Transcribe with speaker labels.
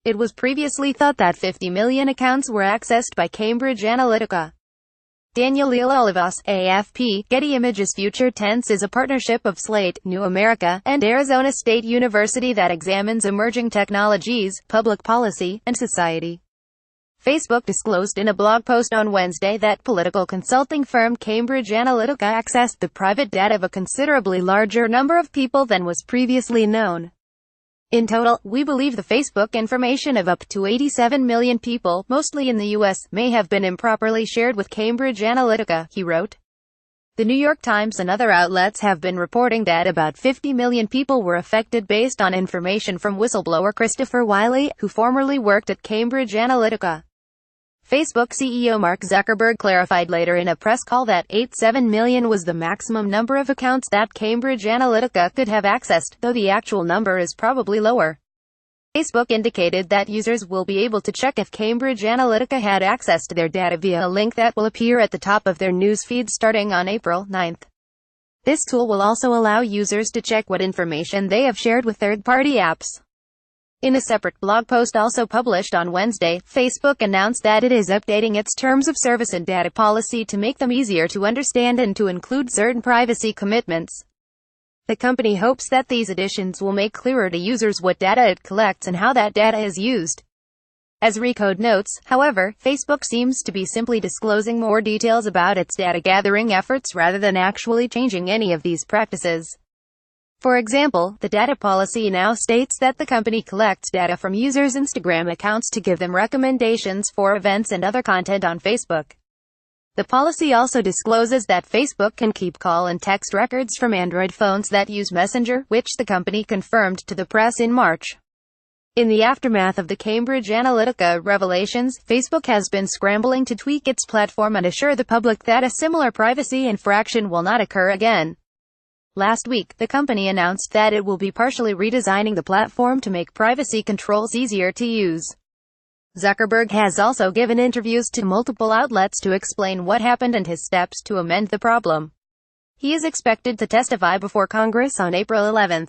Speaker 1: It was previously thought that 50 million accounts were accessed by Cambridge Analytica. Daniel Olivas, AFP, Getty Images. Future Tense is a partnership of Slate, New America, and Arizona State University that examines emerging technologies, public policy, and society. Facebook disclosed in a blog post on Wednesday that political consulting firm Cambridge Analytica accessed the private data of a considerably larger number of people than was previously known. In total, we believe the Facebook information of up to 87 million people, mostly in the U.S., may have been improperly shared with Cambridge Analytica, he wrote. The New York Times and other outlets have been reporting that about 50 million people were affected based on information from whistleblower Christopher Wiley, who formerly worked at Cambridge Analytica. Facebook CEO Mark Zuckerberg clarified later in a press call that 87 million was the maximum number of accounts that Cambridge Analytica could have accessed, though the actual number is probably lower. Facebook indicated that users will be able to check if Cambridge Analytica had access to their data via a link that will appear at the top of their news feed starting on April 9. This tool will also allow users to check what information they have shared with third-party apps. In a separate blog post also published on Wednesday, Facebook announced that it is updating its terms of service and data policy to make them easier to understand and to include certain privacy commitments. The company hopes that these additions will make clearer to users what data it collects and how that data is used. As Recode notes, however, Facebook seems to be simply disclosing more details about its data gathering efforts rather than actually changing any of these practices. For example, the data policy now states that the company collects data from users' Instagram accounts to give them recommendations for events and other content on Facebook. The policy also discloses that Facebook can keep call and text records from Android phones that use Messenger, which the company confirmed to the press in March. In the aftermath of the Cambridge Analytica revelations, Facebook has been scrambling to tweak its platform and assure the public that a similar privacy infraction will not occur again. Last week, the company announced that it will be partially redesigning the platform to make privacy controls easier to use. Zuckerberg has also given interviews to multiple outlets to explain what happened and his steps to amend the problem. He is expected to testify before Congress on April 11.